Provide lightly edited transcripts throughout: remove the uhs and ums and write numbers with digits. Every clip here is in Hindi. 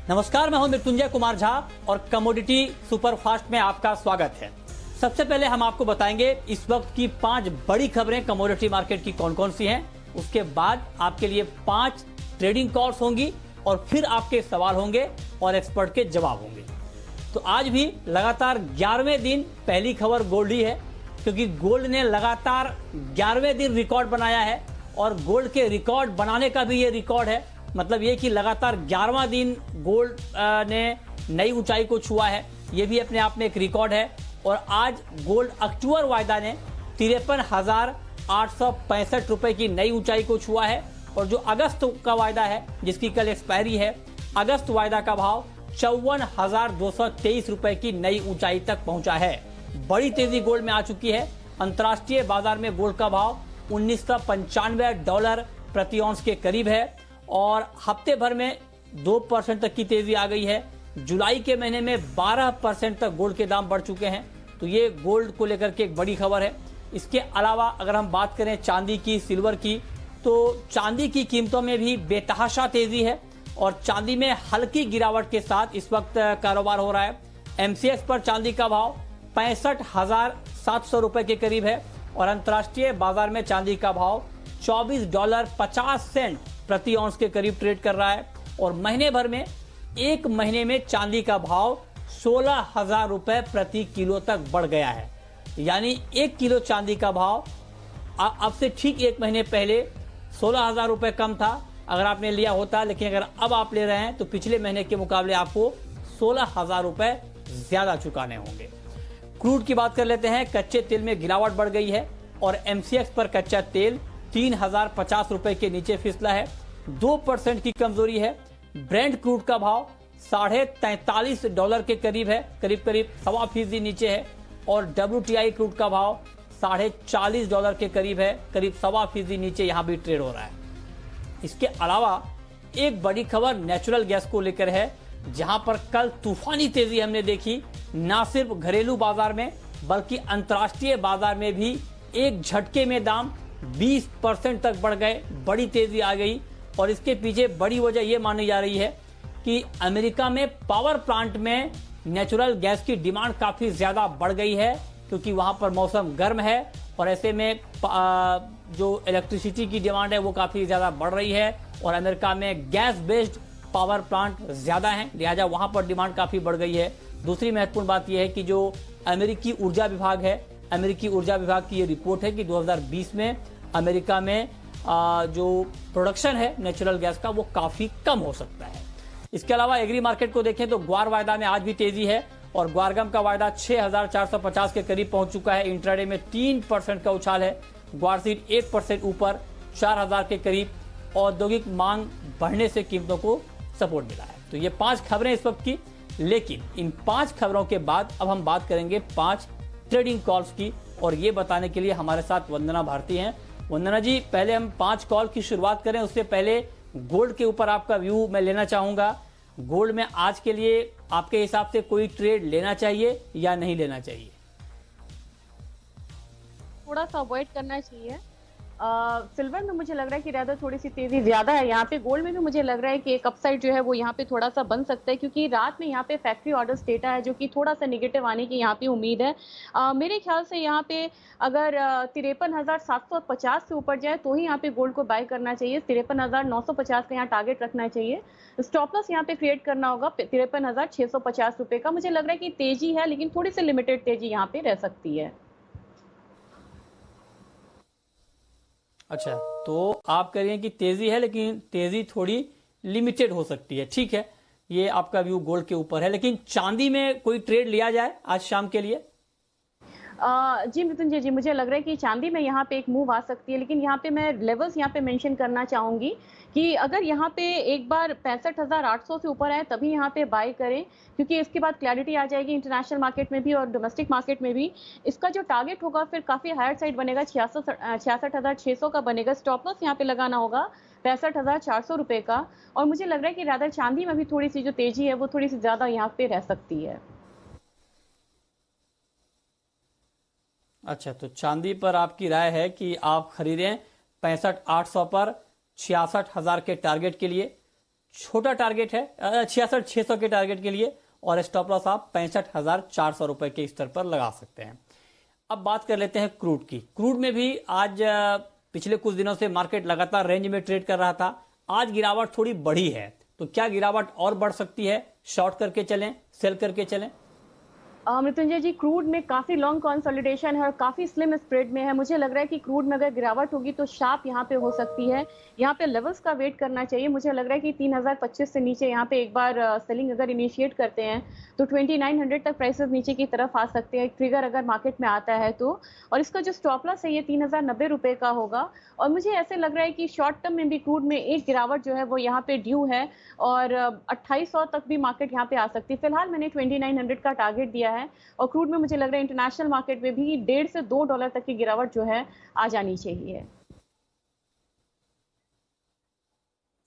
नमस्कार, मैं हूं मृत्युंजय कुमार झा और कमोडिटी सुपरफास्ट में आपका स्वागत है। सबसे पहले हम आपको बताएंगे इस वक्त की 5 बड़ी खबरें कमोडिटी मार्केट की कौन कौन सी हैं। उसके बाद आपके लिए 5 ट्रेडिंग कॉल्स होंगी और फिर आपके सवाल होंगे और एक्सपर्ट के जवाब होंगे। तो आज भी लगातार 11वें दिन पहली खबर गोल्ड ही है, क्योंकि गोल्ड ने लगातार 11वें दिन रिकॉर्ड बनाया है और गोल्ड के रिकॉर्ड बनाने का भी ये रिकॉर्ड है। मतलब ये कि लगातार 11वां दिन गोल्ड ने नई ऊंचाई को छुआ है, ये भी अपने आप में एक रिकॉर्ड है। और आज गोल्ड अक्टूबर वायदा ने 53,865 रुपए की नई ऊंचाई को छुआ है और जो अगस्त का वायदा है, जिसकी कल एक्सपायरी है, अगस्त वायदा का भाव 54,223 रुपए की नई ऊंचाई तक पहुंचा है। बड़ी तेजी गोल्ड में आ चुकी है। अंतर्राष्ट्रीय बाजार में गोल्ड का भाव $1995 प्रति औंस के करीब है और हफ्ते भर में 2% तक की तेजी आ गई है। जुलाई के महीने में 12% तक गोल्ड के दाम बढ़ चुके हैं। तो ये गोल्ड को लेकर के एक बड़ी खबर है। इसके अलावा अगर हम बात करें चांदी की, सिल्वर की, तो चांदी की कीमतों में भी बेतहाशा तेजी है और चांदी में हल्की गिरावट के साथ इस वक्त कारोबार हो रहा है। एमसीएक्स पर चांदी का भाव 65,700 रुपए के करीब है और अंतर्राष्ट्रीय बाजार में चांदी का भाव $24.50 प्रति औंस के करीब ट्रेड कर रहा है और महीने भर में, एक महीने में चांदी का भाव 16,000 रुपए प्रति किलो तक बढ़ गया है। यानी 1 किलो चांदी का भाव अब से ठीक एक महीने पहले 16,000 रुपए कम था अगर आपने लिया होता, लेकिन अगर अब आप ले रहे हैं तो पिछले महीने के मुकाबले आपको 16,000 रुपए ज्यादा चुकाने होंगे। क्रूड की बात कर लेते हैं। कच्चे तेल में गिरावट बढ़ गई है और एमसीएक्स पर कच्चा तेल 3,050 रुपए के नीचे फिसला है, 2% की कमजोरी है। ब्रेंट क्रूड का भाव $43.5 के करीब है, करीब 1.25% नीचे है और WTI क्रूड का भाव $40.5 के करीब है, करीब 1.25% नीचे यहां भी ट्रेड हो रहा है। इसके अलावा एक बड़ी खबर नेचुरल गैस को लेकर है, जहां पर कल तूफानी तेजी हमने देखी। ना सिर्फ घरेलू बाजार में बल्कि अंतर्राष्ट्रीय बाजार में भी एक झटके में दाम 20% तक बढ़ गए, बड़ी तेजी आ गई। और इसके पीछे बड़ी वजह यह मानी जा रही है कि अमेरिका में पावर प्लांट में नेचुरल गैस की डिमांड काफी ज्यादा बढ़ गई है, क्योंकि वहां पर मौसम गर्म है और ऐसे में जो इलेक्ट्रिसिटी की डिमांड है वो काफी ज्यादा बढ़ रही है और अमेरिका में गैस बेस्ड पावर प्लांट ज्यादा हैं, लिहाजा वहां पर डिमांड काफी बढ़ गई है। दूसरी महत्वपूर्ण बात यह है कि जो अमेरिकी ऊर्जा विभाग है, अमेरिकी ऊर्जा विभाग की ये रिपोर्ट है कि 2020 में अमेरिका में जो प्रोडक्शन है नेचुरल गैस का वो काफी कम हो सकता है। इसके अलावा एग्री मार्केट को देखें तो ग्वार वायदा में आज भी तेजी है और ग्वारगम का वायदा 6,450 के करीब पहुंच चुका है। इंट्राडे में 3% का उछाल है। ग्वारसीड 1% ऊपर 4,000 के करीब। औद्योगिक मांग बढ़ने से कीमतों को सपोर्ट मिला है। तो ये 5 खबरें इस वक्त की, लेकिन इन 5 खबरों के बाद अब हम बात करेंगे 5 ट्रेडिंग कॉल्स की और ये बताने के लिए हमारे साथ वंदना भारती हैं। वंदना जी, पहले हम 5 कॉल की शुरुआत करें उससे पहले गोल्ड के ऊपर आपका व्यू मैं लेना चाहूंगा। गोल्ड में आज के लिए आपके हिसाब से कोई ट्रेड लेना चाहिए या नहीं लेना चाहिए? थोड़ा सा अवॉइड करना चाहिए। सिल्वर में मुझे लग रहा है कि ज्यादा थोड़ी सी तेजी ज्यादा है। यहाँ पे गोल्ड में भी मुझे लग रहा है कि एक अपसाइड जो है वो यहाँ पे थोड़ा सा बन सकता है, क्योंकि रात में यहाँ पे फैक्ट्री ऑर्डर्स डेटा है जो कि थोड़ा सा नेगेटिव आने की यहाँ पे उम्मीद है। मेरे ख्याल से यहाँ पे अगर 53,750 से ऊपर जाए तो ही यहाँ पे गोल्ड को बाय करना चाहिए। 53,950 का यहाँ टारगेट रखना चाहिए। स्टॉप लॉस यहाँ पे क्रिएट करना होगा 53,650 रुपए का। मुझे लग रहा है कि तेजी है, लेकिन थोड़ी सी लिमिटेड तेजी यहाँ पे रह सकती है। अच्छा, तो आप कह रही हैं कि तेजी है लेकिन तेजी थोड़ी लिमिटेड हो सकती है। ठीक है, ये आपका व्यू गोल्ड के ऊपर है। लेकिन चांदी में कोई ट्रेड लिया जाए आज शाम के लिए? जी मृत्युंजय जी, मुझे लग रहा है कि चांदी में यहाँ पे एक मूव आ सकती है, लेकिन यहाँ पे मैं लेवल्स यहाँ पे मेंशन करना चाहूंगी कि अगर यहाँ पे एक बार 65,800 से ऊपर आए तभी यहाँ पे बाय करें, क्योंकि इसके बाद क्लैरिटी आ जाएगी इंटरनेशनल मार्केट में भी और डोमेस्टिक मार्केट में भी। इसका जो टारगेट होगा फिर काफी हायर साइड बनेगा, 66,600 का बनेगा। स्टॉप लॉस यहाँ पे लगाना होगा 65,400 रुपए का। और मुझे लग रहा है कि रादर चांदी में भी थोड़ी सी जो तेजी है वो थोड़ी सी ज्यादा यहाँ पे रह सकती है। अच्छा, तो चांदी पर आपकी राय है कि आप खरीदें 65,800 पर 66,000 के टारगेट के लिए। छोटा टारगेट है 66,600 के टारगेट के लिए, और स्टॉप लॉस आप 65,400 रुपए के स्तर पर लगा सकते हैं। अब बात कर लेते हैं क्रूड की। क्रूड में भी आज पिछले कुछ दिनों से मार्केट लगातार रेंज में ट्रेड कर रहा था। आज गिरावट थोड़ी बढ़ी है, तो क्या गिरावट और बढ़ सकती है? शॉर्ट करके चलें, सेल करके चलें? मृत्युंजय जी, क्रूड में काफी लॉन्ग कंसोलिडेशन है और काफी स्लिम स्प्रेड में है। मुझे लग रहा है कि क्रूड में अगर गिरावट होगी तो शार्प यहाँ पे हो सकती है। यहाँ पे लेवल्स का वेट करना चाहिए। मुझे लग रहा है कि 3025 से नीचे यहाँ पे एक बार सेलिंग अगर इनिशिएट करते हैं तो 2900 तक प्राइसेस नीचे की तरफ आ सकते हैं, ट्रिगर अगर मार्केट में आता है तो। और इसका जो स्टॉप लॉस है ये 3090 रुपए का होगा। और मुझे ऐसे लग रहा है कि शॉर्ट टर्म में भी क्रूड में एक गिरावट जो है वो यहाँ पे ड्यू है, और 2800 तक भी मार्केट यहाँ पे आ सकती है। फिलहाल मैंने 2900 का टारगेट दिया है, और क्रूड में मुझे लग रहा है इंटरनेशनल मार्केट में भी $1.5 से $2 तक की गिरावट जो है आ जानी चाहिए।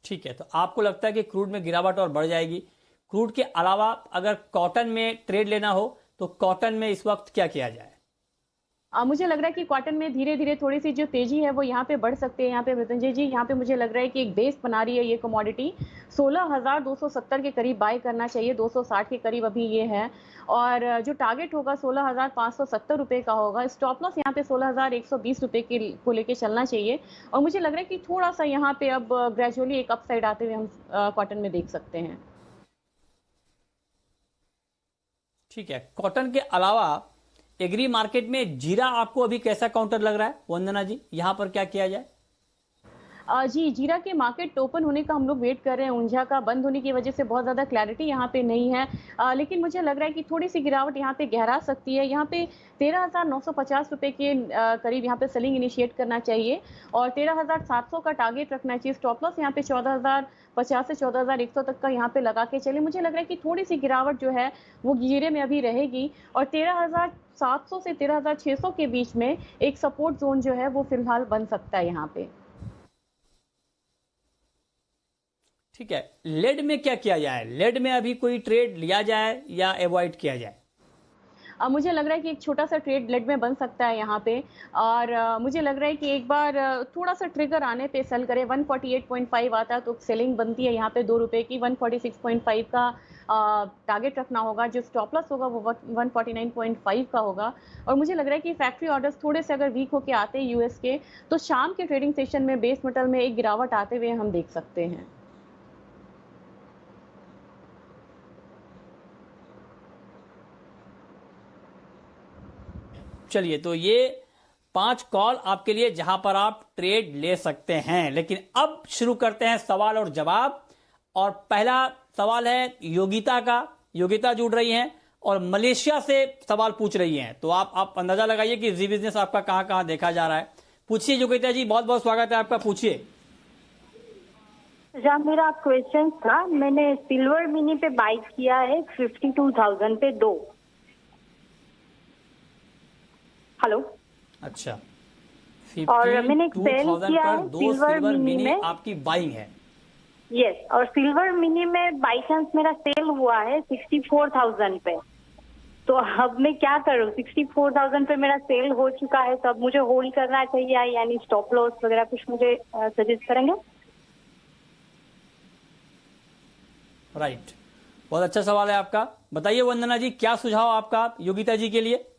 ठीक है, तो आपको लगता है कि क्रूड में गिरावट और बढ़ जाएगी। क्रूड के अलावा अगर कॉटन में ट्रेड लेना हो तो कॉटन में इस वक्त क्या किया जाए? मुझे लग रहा है कि कॉटन में धीरे धीरे थोड़ी सी जो तेजी है वो यहाँ पे बढ़ सकते हैं। यहाँ पे मृत्युंजय जी, यहाँ पे मुझे लग रहा है कि एक बेस बना रही है ये कमोडिटी। 16,270 के करीब बाय करना चाहिए, 260 के करीब अभी ये है। और जो टारगेट होगा 16,570 रुपए का होगा। स्टॉप लॉस यहाँ पे 16,120 रुपए को लेके चलना चाहिए। और मुझे लग रहा है कि थोड़ा सा यहाँ पे अब ग्रेजुअली एक अपसाइड आते हुए हम कॉटन में देख सकते हैं। ठीक है, कॉटन के अलावा एग्री मार्केट में जीरा आपको अभी कैसा काउंटर लग रहा है वंदना जी? यहां पर क्या किया जाए? जी, जीरा के मार्केट ओपन होने का हम लोग वेट कर रहे हैं। ऊंझा का बंद होने की वजह से बहुत ज़्यादा क्लैरिटी यहाँ पे नहीं है, लेकिन मुझे लग रहा है कि थोड़ी सी गिरावट यहाँ पे गहरा सकती है। यहाँ पे 13,950 रुपए के करीब यहाँ पे सेलिंग इनिशिएट करना चाहिए, और 13,700 का टारगेट रखना चाहिए। स्टॉप लॉस यहाँ पे 14,050 से 14,100 तक का यहाँ पे लगा के चले। मुझे लग रहा है कि थोड़ी सी गिरावट जो है वो जीरे में अभी रहेगी, और 13,700 से 13,600 के बीच में एक सपोर्ट जोन जो है वो फिलहाल बन सकता है यहाँ पे। ठीक है, लेड में क्या किया जाए? लेड में अभी कोई ट्रेड लिया जाए या अवॉइड किया जाए? मुझे लग रहा है कि एक छोटा सा ट्रेड लेड में बन सकता है यहाँ पे, और मुझे लग रहा है कि एक बार थोड़ा सा ट्रिगर आने पे सेल करे। 148.5 आता है तो सेलिंग बनती है यहाँ पे 2 रुपए की। 146.5 का टारगेट रखना होगा। जो स्टॉप लॉस होगा वो 149.5 का होगा। और मुझे लग रहा है कि फैक्ट्री ऑर्डर्स थोड़े से अगर वीक होके आते हैं यूएस के, तो शाम के ट्रेडिंग सेशन में बेस मेटल में एक गिरावट आते हुए हम देख सकते हैं। चलिए, तो ये 5 कॉल आपके लिए जहां पर आप ट्रेड ले सकते हैं। लेकिन अब शुरू करते हैं सवाल और जवाब। और पहला सवाल है योगिता का। योगिता जुड़ रही हैं और मलेशिया से सवाल पूछ रही हैं। तो आप अंदाजा लगाइए कि जी बिजनेस आपका कहां कहां देखा जा रहा है। पूछिए योगिता जी, बहुत बहुत स्वागत है आपका, पूछिए। जब मेरा क्वेश्चन था, मैंने सिल्वर मिनी पे बाई किया है 52,000 पे 2। हेलो। अच्छा, और मैंने एक सेल 52,000 किया पर है 2 सिल्वर मिनी में। आपकी बाइंग है? यस, और सिल्वर मिनी में बाई चांस मेरा सेल हुआ है 64,000 पे। तो अब मैं क्या करूं? 64,000 पे मेरा सेल हो चुका है, तो अब मुझे होल्ड करना चाहिए यानी स्टॉप लॉस वगैरह कुछ मुझे सजेस्ट करेंगे? राइट, बहुत अच्छा सवाल है आपका। बताइए वंदना जी, क्या सुझाव आपका योगिता जी के लिए?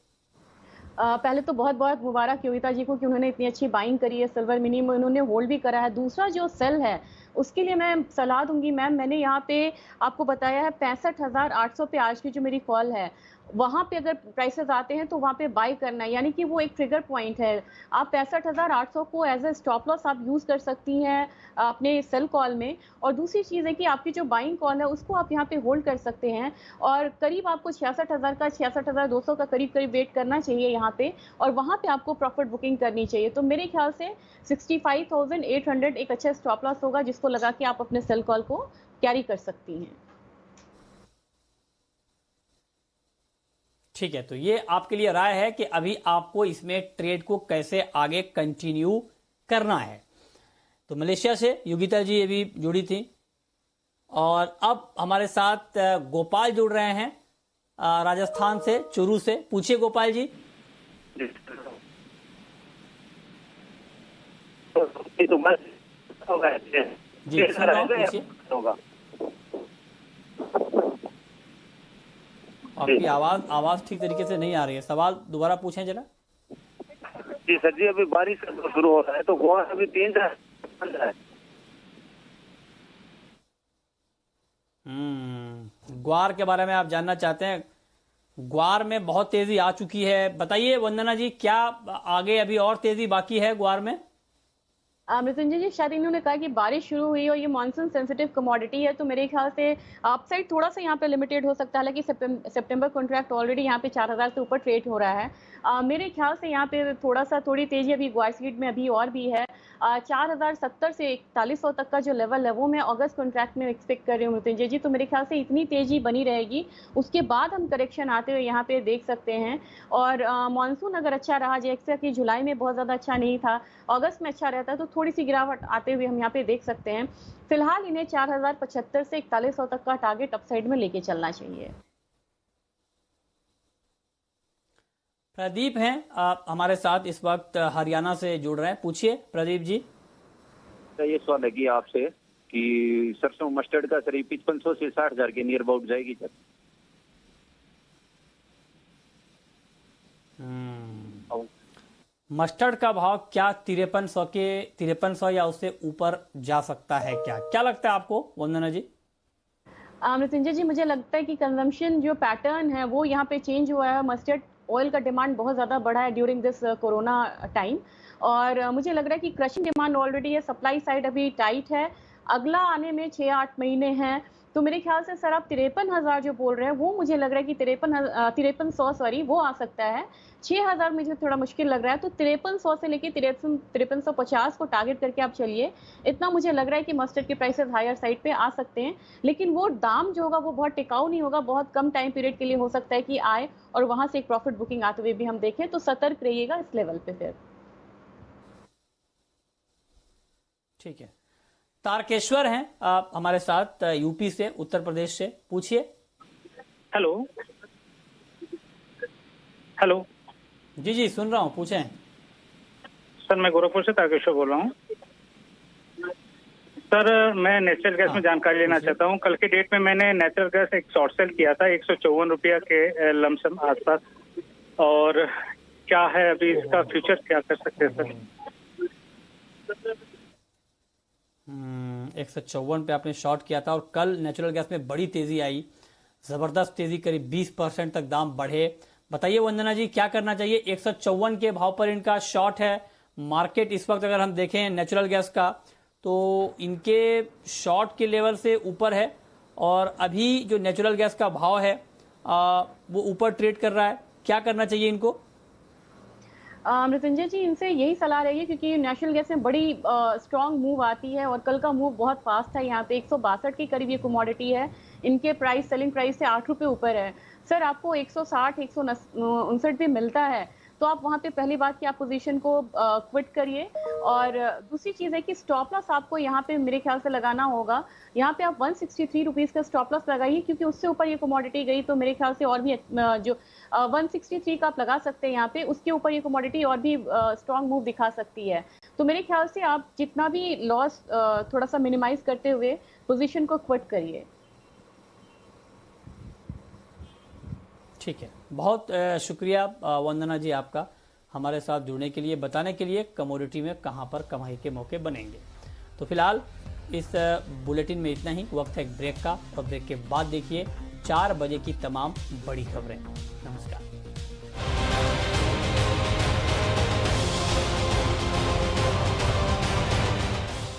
पहले तो बहुत बहुत मुबारक योगिता जी को कि उन्होंने इतनी अच्छी बाइंग करी है सिल्वर मिनी में, उन्होंने होल्ड भी करा है। दूसरा जो सेल है उसके लिए मैं सलाह दूंगी मैम, मैंने यहाँ पे आपको बताया है 65,800 पे आज की जो मेरी कॉल है, वहां पे अगर प्राइसेस आते हैं तो वहां पे बाय करना है, यानी कि वो एक ट्रिगर पॉइंट है। आप 65,800 को एज ए स्टॉप लॉस आप यूज कर सकती हैं अपने सेल कॉल में। और दूसरी चीज है कि आपकी जो बाइंग कॉल है उसको आप यहाँ पे होल्ड कर सकते हैं, और करीब आपको 66,000 का 66,200 का करीब करीब वेट करना चाहिए यहाँ पे, और वहां पे आपको प्रॉफिट बुकिंग करनी चाहिए। तो मेरे ख्याल से 65,800 एक अच्छा स्टॉप लॉस होगा जिसको लगा के आप अपने सेल कॉल को कैरी कर सकती हैं। ठीक है, तो ये आपके लिए राय है कि अभी आपको इसमें ट्रेड को कैसे आगे कंटिन्यू करना है। तो मलेशिया से योगिता जी ये भी जुड़ी थी, और अब हमारे साथ गोपाल जुड़ रहे हैं राजस्थान से, चूरू से। पूछिए गोपाल जी। जी, सुन रहा हूं, पूछिए। आपकी आवाज ठीक तरीके से नहीं आ रही है, सवाल दोबारा पूछें जरा। जी सर जी, अभी बारिश का शुरू हो रहा है तो गोवा अभी 3 है। ग्वार के बारे में आप जानना चाहते हैं। ग्वार में बहुत तेजी आ चुकी है, बताइए वंदना जी, क्या आगे अभी और तेजी बाकी है ग्वार में? मृत्युंजय जी, शायद इन्होंने कहा कि बारिश शुरू हुई और ये मानसून सेंसिटिव कमोडिटी है, तो मेरे ख्याल से अपसाइड थोड़ा सा यहाँ पे लिमिटेड हो सकता है। हालांकि सितंबर कॉन्ट्रैक्ट ऑलरेडी यहाँ पे 4000 से ऊपर ट्रेड हो रहा है। मेरे ख्याल से यहाँ पे थोड़ी तेजी अभी ग्वार सीड में अभी और भी है। 4070 से 4100 तक का जो लेवल है वो मैं अगस्त कॉन्ट्रैक्ट में एक्सपेक्ट कर रही हूँ मृत्युंजय जी। तो मेरे ख्याल से इतनी तेजी बनी रहेगी, उसके बाद हम करेक्शन आते हुए यहाँ पे देख सकते हैं। और मानसून अगर अच्छा रहा, जैसा कि जुलाई में बहुत ज़्यादा अच्छा नहीं था, अगस्त में अच्छा रहता है, तो थोड़ी सी गिरावट आते हुए हम यहाँ पे देख सकते हैं। फिलहाल इन्हें 4075 से 4100 तक का टारगेट अपसाइड में लेके चलना चाहिए। प्रदीप हैं आप हमारे साथ इस वक्त हरियाणा से जुड़ रहे हैं, पूछिए प्रदीप जी। ये सवाल है कि आपसे कि सरसों मस्टर्ड का करीब 5500 से 60,000 के नियर अबाउट जाएगी सर। मस्टर्ड का भाव क्या 5300 या उससे ऊपर जा सकता है? क्या लगता है आपको वंदना जी? मृत्युंजय जी, मुझे लगता है कि कंजम्पशन जो पैटर्न है वो यहाँ पे चेंज हुआ है। मस्टर्ड ऑयल का डिमांड बहुत ज़्यादा बढ़ा है ड्यूरिंग दिस कोरोना टाइम, और मुझे लग रहा है कि क्रशिंग डिमांड ऑलरेडी है, सप्लाई साइड अभी टाइट है, अगला आने में 6-8 महीने हैं। तो मेरे ख्याल से सर आप 53,000 जो बोल रहे हैं वो मुझे लग रहा है कि 5300 वो आ सकता है। 6,000 मुझे थोड़ा मुश्किल लग रहा है, तो 5300 से लेके 5350 को टारगेट करके आप चलिए। इतना मुझे लग रहा है कि मस्टर्ड के प्राइसेस हायर साइड पे आ सकते हैं, लेकिन वो दाम जो होगा वो बहुत टिकाऊ नहीं होगा, बहुत कम टाइम पीरियड के लिए हो सकता है कि आए और वहां से एक प्रॉफिट बुकिंग आते हुए भी हम देखें। तो सतर्क रहिएगा इस लेवल पे। फिर ठीक है, तारकेश्वर हैं आप हमारे साथ यूपी से, उत्तर प्रदेश से, पूछिए। हेलो हेलो जी जी सुन रहा हूँ, पूछें। सर मैं गोरखपुर से तारकेश्वर बोल रहा हूँ। सर मैं नेचुरल गैस में जानकारी लेना चाहता हूँ। कल के डेट में मैंने नेचुरल गैस एक शॉर्ट सेल किया था 154 रुपया के लमसम आसपास, और क्या है अभी इसका फ्यूचर, क्या कर सकते हैं सर? 154 पे आपने शॉर्ट किया था और कल नेचुरल गैस में बड़ी तेजी आई, जबरदस्त तेजी, करीब 20% तक दाम बढ़े। बताइए वंदना जी, क्या करना चाहिए? 154 के भाव पर इनका शॉर्ट है। मार्केट इस वक्त अगर हम देखें नेचुरल गैस का, तो इनके शॉर्ट के लेवल से ऊपर है, और अभी जो नेचुरल गैस का भाव है वो ऊपर ट्रेड कर रहा है। क्या करना चाहिए इनको? मृत्युंजय जी, इनसे यही सलाह रहेगी, क्योंकि नेशनल गैस में बड़ी स्ट्रांग मूव आती है और कल का मूव बहुत फास्ट है। यहाँ पे 162 के करीब ये कमोडिटी है, इनके प्राइस सेलिंग प्राइस से 8 रुपये ऊपर है। सर आपको 160 159 पे मिलता है, तो आप वहाँ पे पहली बात कि आप पोजीशन को क्विट करिए। और दूसरी चीज़ है कि स्टॉप लॉस आपको यहाँ पे मेरे ख्याल से लगाना होगा। यहाँ पे आप 163 रुपीज़ का स्टॉप लॉस लगाइए, क्योंकि उससे ऊपर ये कमोडिटी गई तो मेरे ख्याल से और भी जो 163 का आप लगा सकते हैं यहाँ पे, उसके ऊपर ये कमोडिटी और भी स्ट्रॉन्ग मूव दिखा सकती है। तो मेरे ख्याल से आप जितना भी लॉस थोड़ा सा मिनिमाइज करते हुए पोजीशन को क्विट करिए। ठीक है, बहुत शुक्रिया वंदना जी आपका हमारे साथ जुड़ने के लिए, बताने के लिए कमोडिटी में कहां पर कमाई के मौके बनेंगे। तो फिलहाल इस बुलेटिन में इतना ही, वक्त है एक ब्रेक का, और ब्रेक के बाद देखिए 4 बजे की तमाम बड़ी खबरें। नमस्कार।